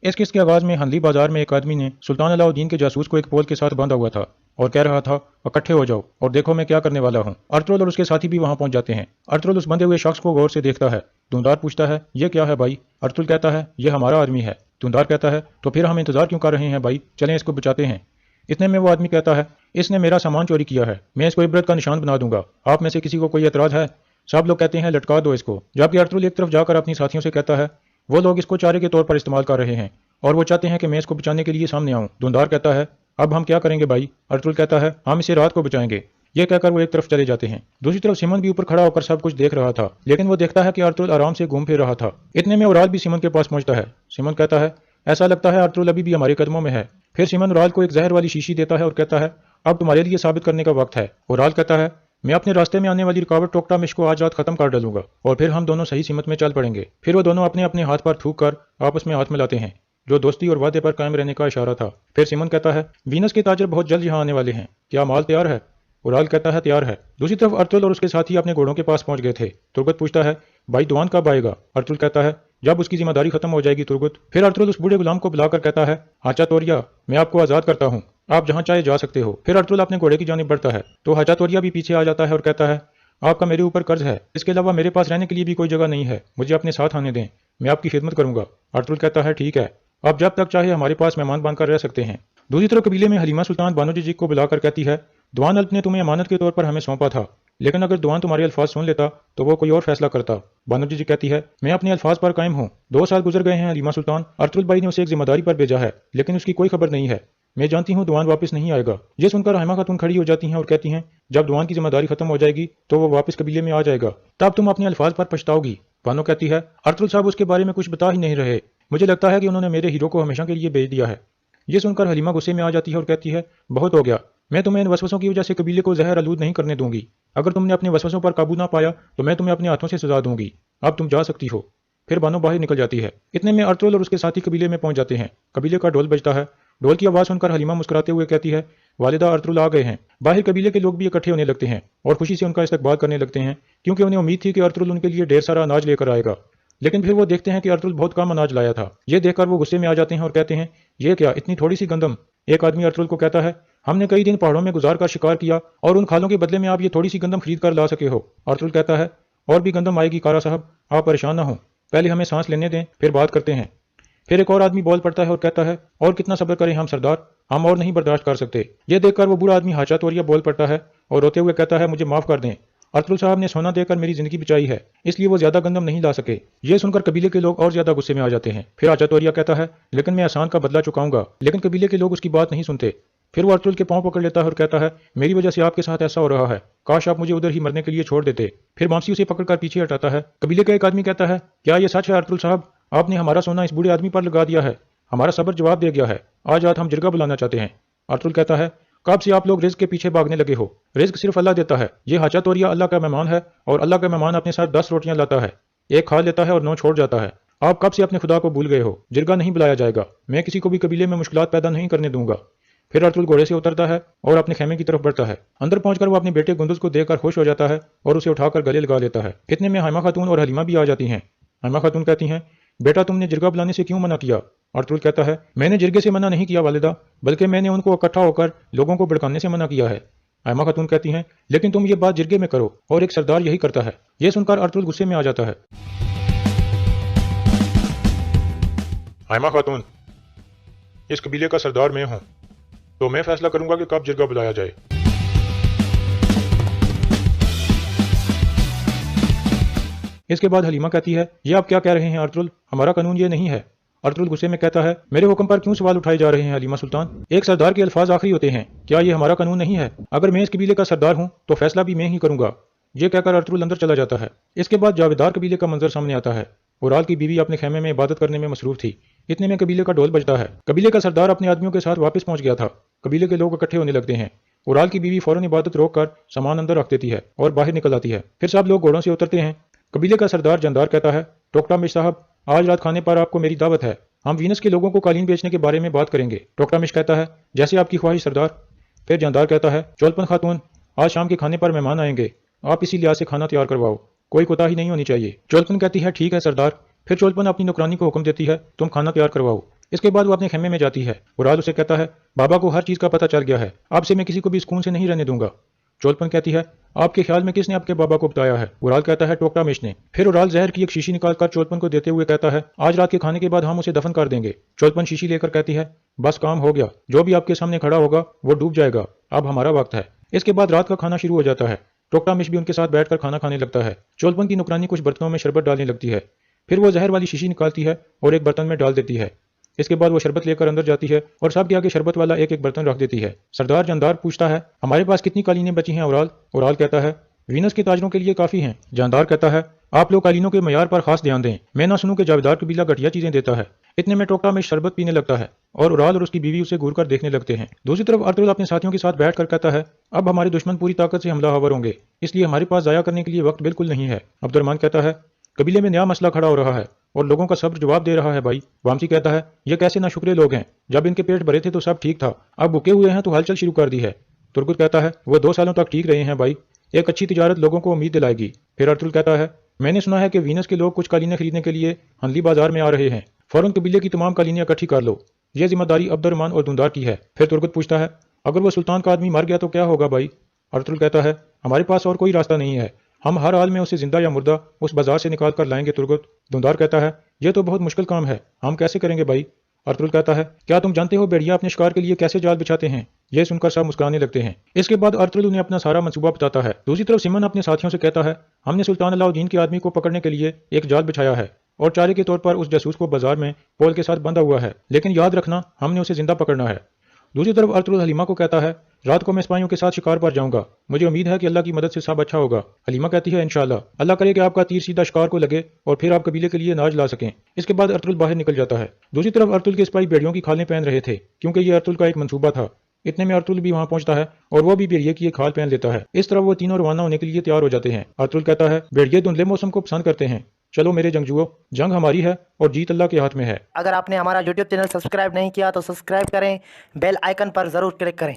इस किस्त के आगाज में हंदी बाजार में एक आदमी ने सुल्तान अलाउद्दीन के जासूस को एक पोल के साथ बांधा हुआ था और कह रहा था, इकट्ठे हो जाओ और देखो मैं क्या करने वाला हूँ। अर्तुगरुल और उसके साथी भी वहां पहुंच जाते हैं। अर्तुगरुल उस बंधे हुए शख्स को गौर से देखता है। धुंधार पूछता है, ये क्या है भाई? अर्तुगरुल कहता है, ये हमारा आदमी है। धुंधार कहता है, तो फिर हम इंतजार क्यों कर रहे हैं भाई, चलें इसको बचाते हैं। इतने में वो आदमी कहता है, इसने मेरा सामान चोरी किया है, मैं इसको इबरत का निशान बना दूंगा। आप में से किसी को कोई एतराज है? सब लोग कहते हैं, लटका दो इसको। जबकि अर्तुगरुल एक तरफ जाकर अपनी साथियों से कहता है, वो लोग इसको चारे के तौर पर इस्तेमाल कर रहे हैं और वो चाहते हैं कि मैं इसको बचाने के लिए सामने आऊं। धुंधार कहता है, अब हम क्या करेंगे भाई? अर्तुगरुल कहता है, हम इसे रात को बचाएंगे। ये कहकर वो एक तरफ चले जाते हैं। दूसरी तरफ सिमन भी ऊपर खड़ा होकर सब कुछ देख रहा था, लेकिन वो देखता है कि अर्तुगरुल आराम से घूम फिर रहा था। इतने में उराल भी सिमन के पास पहुंचता है। सिमन कहता है, ऐसा लगता है अर्तुगरुल अभी भी हमारे कदमों में है। फिर सिमन उराल को एक जहर वाली शीशी देता है और कहता है, अब तुम्हारे लिए साबित करने का वक्त है। उराल कहता है, मैं अपने रास्ते में आने वाली रुकावट टोकटामिश को आज रात खत्म कर डालूंगा और फिर हम दोनों सही सिमत में चल पड़ेंगे। फिर वो दोनों अपने अपने हाथ पर थूक कर आपस में हाथ मिलाते हैं, जो दोस्ती और वादे पर कायम रहने का इशारा था। फिर सिमन कहता है, वीनस के ताजर बहुत जल्द यहाँ आने वाले हैं, क्या माल तैयार है? उराल कहता है, तैयार है। दूसरी तरफ अर्तुगरुल और उसके साथी अपने घोड़ों के पास पहुंच गए थे। तुर्गत पूछता है, भाई दुआन कब आएगा? अर्तुगरुल कहता है, जब उसकी जिम्मेदारी खत्म हो जाएगी तुर्गत। फिर अर्तुगरुल उस बूढ़े गुलाम को बुलाकर कहता है, हाचा तोरिया, मैं आपको आजाद करता हूँ, आप जहाँ चाहे जा सकते हो। फिर अर्तुगरुल अपने घोड़े की जानिब बढ़ता है तो हाचा तोरिया भी पीछे आ जाता है और कहता है, आपका मेरे ऊपर कर्ज है, इसके अलावा मेरे पास रहने के लिए भी कोई जगह नहीं है, मुझे अपने साथ आने दें, मैं आपकी खिदमत करूंगा। अर्तुगरुल कहता है, ठीक है, आप जब तक चाहे हमारे पास मेहमान बनकर रह सकते हैं। दूसरी तरफ कबीले में हलीमा सुल्तान बानो जीजिक को बुलाकर कहती है, दुआन अल्प ने तुम्हें अमानत के तौर पर हमें सौंपा था, लेकिन अगर दुआन तुम्हारे अल्फाज सुन लेता तो वो कोई और फैसला करता। बानो जीजिक कहती है, मैं अपने अल्फाज पर कायम हूँ। 2 साल गुजर गए हैं हलीमा सुल्तान, अर्तुगरुल भाई ने उसे एक जिम्मेदारी पर भेजा है, लेकिन उसकी कोई खबर नहीं है। मैं जानती हूँ दुआन वापस नहीं आएगा। ये सुनकर हलीमा खातून खड़ी हो जाती हैं और कहती हैं, जब दुआन की जिम्मेदारी खत्म हो जाएगी तो वो वापस कबीले में आ जाएगा, तब तुम अपने अल्फाज पर पछताओगी। बानो कहती है, अर्तुगरुल साहब उसके बारे में कुछ बता ही नहीं रहे, मुझे लगता है कि उन्होंने मेरे हीरो को हमेशा के लिए भेज दिया है। ये सुनकर हलीमा गुस्से में आ जाती है और कहती है, बहुत हो गया, मैं तुम्हें इन वसवसों की वजह से कबीले को जहर आलूद नहीं करने दूंगी। अगर तुमने अपने वसवसों पर काबू ना पाया तो मैं तुम्हें अपने हाथों से सजा दूंगी। अब तुम जा सकती हो। फिर बानो बाहर निकल जाती है। इतने में अर्तुगरुल और उसके साथी कबीले में पहुंच जाते हैं। कबीले का ढोल बजता है। ढोल की आवाज सुनकर हलीमा मुस्कुराते हुए कहती है, वालिदा अर्तुगरुल आ गए हैं। बाहर कबीले के लोग भी इकट्ठे होने लगते हैं और खुशी से उनका इस्तकबाल करने लगते हैं, क्योंकि उन्हें उम्मीद थी कि अर्तुगरुल उनके लिए ढेर सारा अनाज लेकर आएगा। लेकिन फिर वो देखते हैं कि अर्तुगरुल बहुत कम अनाज लाया था। ये देखकर वो गुस्से में आ जाते हैं और कहते हैं, ये क्या, इतनी थोड़ी सी गंदम? एक आदमी अर्तुगरुल को कहता है, हमने कई दिन पहाड़ों में गुजार कर शिकार किया और उन खालों के बदले में आप ये थोड़ी सी गंदम खरीद कर ला सके हो। अर्तुगरुल कहता है, और भी गंदम आएगी कारा साहब, आप परेशान ना हो, पहले हमें सांस लेने दें, फिर बात करते हैं। फिर एक और आदमी बोल पड़ता है और कहता है, और कितना सब्र करें हम सरदार, हम और नहीं बर्दाश्त कर सकते। ये देखकर वो बूढ़ा आदमी हाचा तोरिया बोल पड़ता है और रोते हुए कहता है, मुझे माफ कर दें, अर्तुगरुल साहब ने सोना देकर मेरी जिंदगी बचाई है, इसलिए वो ज्यादा गंदम नहीं ला सके। ये सुनकर कबीले के लोग और ज्यादा गुस्से में आ जाते हैं। फिर हाचा तोरिया कहता है, लेकिन मैं एहसान का बदला चुकाऊंगा। लेकिन कबीले के लोग उसकी बात नहीं सुनते। फिर वो अर्तुगरुल के पांव पकड़ लेता है और कहता है, मेरी वजह से आपके साथ ऐसा हो रहा है, काश आप मुझे उधर ही मरने के लिए छोड़ देते। फिर मामसी उसे पकड़कर पीछे हटाता है। कबीले का एक आदमी कहता है, क्या ये सच है अर्तुगरुल साहब, आपने हमारा सोना इस बूढ़े आदमी पर लगा दिया है? हमारा सब्र जवाब दे गया है, आज रात हम जिरगा बुलाना चाहते हैं। अर्तुगरुल कहता है, कब से आप लोग रिज्क के पीछे भागने लगे हो? रिज्क सिर्फ अल्लाह देता है। ये हाचा तोरिया अल्लाह का मेहमान है और अल्लाह का मेहमान अपने साथ 10 रोटियां लाता है, एक खा लेता है और 9 छोड़ जाता है। आप कब से अपने खुदा को भूल गए हो? जिरगा नहीं बुलाया जाएगा, मैं किसी को भी कबीले में मुश्किलात पैदा नहीं करने दूंगा। फिर अर्तुगरुल घोड़े से उतरता है और अपने खेमे की तरफ बढ़ता है। अंदर पहुंचकर वो अपने बेटे गुंदुज को देखकर खुश हो जाता है और उसे उठाकर गले लगा लेता है। इतने में हाइमा खातून और हलीमा भी आ जाती हैं। हाइमा खातून कहती हैं, बेटा तुमने जिरगा बुलाने से क्यों मना किया? अर्तुगरुल कहता है, मैंने जिरगे से मना नहीं किया वालिदा, बल्कि मैंने उनको इकट्ठा होकर लोगों को भड़काने से मना किया है। हाइमा खातून कहती हैं, लेकिन तुम ये बात जिरगे में करो और एक सरदार यही करता है। यह सुनकर अर्तुगरुल गुस्से में आ जाता है। हाइमा खातून, इस कबीले का सरदार मैं हूं, तो मैं फैसला करूंगा कि कब जिरगा बुलाया जाए। इसके बाद हलीमा कहती है, ये आप क्या कह रहे हैं अर्तुगरुल, हमारा कानून ये नहीं है। अर्तुगरुल गुस्से में कहता है, मेरे हुक्म पर क्यों सवाल उठाए जा रहे हैं हलीमा सुल्तान? एक सरदार के अल्फाज आखिरी होते हैं, क्या ये हमारा कानून नहीं है? अगर मैं इस कबीले का सरदार हूं तो फैसला भी मैं ही करूंगा। ये कहकर अर्तुगरुल अंदर चला जाता है। इसके बाद जावेदार कबीले का मंजर सामने आता है। उराल की बीवी अपने खेमे में इबादत करने में मसरूफ थी। इतने में कबीले का ढोल बजता है। कबीले का सरदार अपने आदमियों के साथ वापस पहुंच गया था। कबीले के लोग इकट्ठे होने लगते हैं। उराल की बीवी फौरन इबादत रोककर सामान अंदर रख देती है और बाहर निकल आती है। फिर सब लोग घोड़ों से उतरते हैं। कबीले का सरदार जंदार कहता है, टोकटामिश साहब, आज रात खाने पर आपको मेरी दावत है, हम वीनस के लोगों को कालीन बेचने के बारे में बात करेंगे। टोकटामिश कहता है, जैसे आपकी ख्वाहिश सरदार। फिर जंदार कहता है, चोलपन खातून, आज शाम के खाने पर मेहमान आएंगे, आप इसी लिहाज से खाना तैयार करवाओ, कोई कोताही नहीं होनी चाहिए। चोलपन कहती है, ठीक है सरदार। फिर चोलपन अपनी नौकरानी को हुक्म देती है, तुम खाना तैयार करवाओ। اس کے بعد وہ اپنے خیمے میں جاتی ہے۔ اورال اسے کہتا ہے بابا کو ہر چیز کا پتہ چل گیا ہے، اب سے میں کسی کو بھی سکون سے نہیں رہنے دوں گا۔ چولپن کہتی ہے آپ کے خیال میں کس نے آپ کے بابا کو بتایا ہے؟ اورال کہتا ہے ٹوکٹامش نے۔ پھر اورال زہر کی ایک شیشی نکال کر چولپن کو دیتے ہوئے کہتا ہے آج رات کے کھانے کے بعد ہم اسے دفن کر دیں گے۔ چولپن شیشی لے کر کہتی ہے بس کام ہو گیا، جو بھی آپ کے سامنے کھڑا ہوگا وہ ڈوب جائے گا، اب ہمارا وقت ہے۔ اس کے بعد رات کا کھانا شروع ہو جاتا ہے۔ ٹوکٹامش بھی ان کے ساتھ بیٹھ کر کھانا کھانے لگتا ہے۔ چولپن کی نوکرانی کچھ برتنوں میں شربت ڈالنے لگتی ہے، پھر وہ زہر والی شیشی نکالتی ہے اور ایک برتن میں ڈال دیتی ہے۔ اس کے بعد وہ شربت لے کر اندر جاتی ہے اور سب کے آگے شربت والا ایک ایک برتن رکھ دیتی ہے۔ سردار جاندار پوچھتا ہے ہمارے پاس کتنی قالینیں بچی ہیں اورال؟ اورال کہتا ہے وینس کے تاجروں کے لیے کافی ہیں۔ جاندار کہتا ہے آپ لوگ قالینوں کے معیار پر خاص دھیان دیں، میں نہ سنوں کہ جاویدار قبیلہ گھٹیا چیزیں دیتا ہے۔ اتنے میں ٹوکٹا میں شربت پینے لگتا ہے اور اورال اور اس کی بیوی اسے گور کر دیکھنے لگتے ہیں۔ دوسری طرف ارطغرل اپنے ساتھیوں کے ساتھ بیٹھ کر کہتا ہے اب ہمارے دشمن پوری طاقت سے حملہ آور ہوں گے، اس لیے ہمارے پاس ضائع کرنے کے لیے وقت بالکل نہیں ہے۔ عبد الرحمن کہتا ہے قبیلے میں نیا مسئلہ کھڑا ہو رہا ہے اور لوگوں کا صبر جواب دے رہا ہے بھائی۔ وامسی کہتا ہے یہ کیسے نہ شکرے لوگ ہیں، جب ان کے پیٹ بھرے تھے تو سب ٹھیک تھا، اب بھوکے ہوئے ہیں تو ہلچل شروع کر دی ہے۔ ترگت کہتا ہے وہ 2 سالوں تک ٹھیک رہے ہیں بھائی، ایک اچھی تجارت لوگوں کو امید دلائے گی۔ پھر ارطغرل کہتا ہے میں نے سنا ہے کہ وینس کے لوگ کچھ قالینیں خریدنے کے لیے ہنلی بازار میں آ رہے ہیں، فوراً قبیلے کی تمام قالینیں اکٹھی کر لو، یہ ذمہ داری عبد الرحمن اور دندار کی ہے۔ پھر ترگت پوچھتا ہے اگر وہ سلطان کا آدمی مر گیا تو کیا ہوگا بھائی؟ ارطغرل کہتا ہے ہمارے پاس اور کوئی راستہ نہیں ہے، ہم ہر حال میں اسے زندہ یا مردہ اس بازار سے نکال کر لائیں گے۔ ترگت دندار کہتا ہے یہ تو بہت مشکل کام ہے، ہم کیسے کریں گے بھائی؟ ارطغرل کہتا ہے کیا تم جانتے ہو بھیڑیا اپنے شکار کے لیے کیسے جال بچھاتے ہیں؟ یہ سن کر سب مسکرانے لگتے ہیں۔ اس کے بعد ارطغرل انہیں اپنا سارا منصوبہ بتاتا ہے۔ دوسری طرف سمن اپنے ساتھیوں سے کہتا ہے ہم نے سلطان علاء الدین کے آدمی کو پکڑنے کے لیے ایک جال بچھایا ہے اور چارے کے طور پر اس جاسوس کو بازار میں پول کے ساتھ بندھا ہوا ہے، لیکن یاد رکھنا ہم نے اسے زندہ پکڑنا ہے۔ دوسری طرف ارطغرل حلیمہ کو کہتا ہے رات کو میں سپاہیوں کے ساتھ شکار پر جاؤں گا، مجھے امید ہے کہ اللہ کی مدد سے سب اچھا ہوگا۔ حلیمہ کہتی ہے انشاءاللہ، اللہ کرے کہ آپ کا تیر سیدھا شکار کو لگے اور پھر آپ قبیلے کے لیے اناج لا سکیں۔ اس کے بعد ارطغرل باہر نکل جاتا ہے۔ دوسری طرف ارطغرل کے سپاہی بھیڑیوں کی کھالیں پہن رہے تھے کیونکہ یہ ارطغرل کا ایک منصوبہ تھا۔ اتنے میں ارطغرل بھی وہاں پہنچتا ہے اور وہ بھی بھیڑیے کی ایک کھال پہن لیتا ہے۔ اس طرح وہ تینوں روانہ ہونے کے لیے تیار ہو جاتے ہیں۔ ارطغرل کہتا ہے بھیڑیے دھندلے موسم کو پسند کرتے ہیں، چلو میرے جنگجوؤں، جنگ ہماری ہے اور جیت اللہ کے ہاتھ میں ہے۔ اگر آپ نے ہمارا یوٹیوب چینل سبسکرائب نہیں کیا تو سبسکرائب کریں، بیل آئیکن پر ضرور کلک کریں۔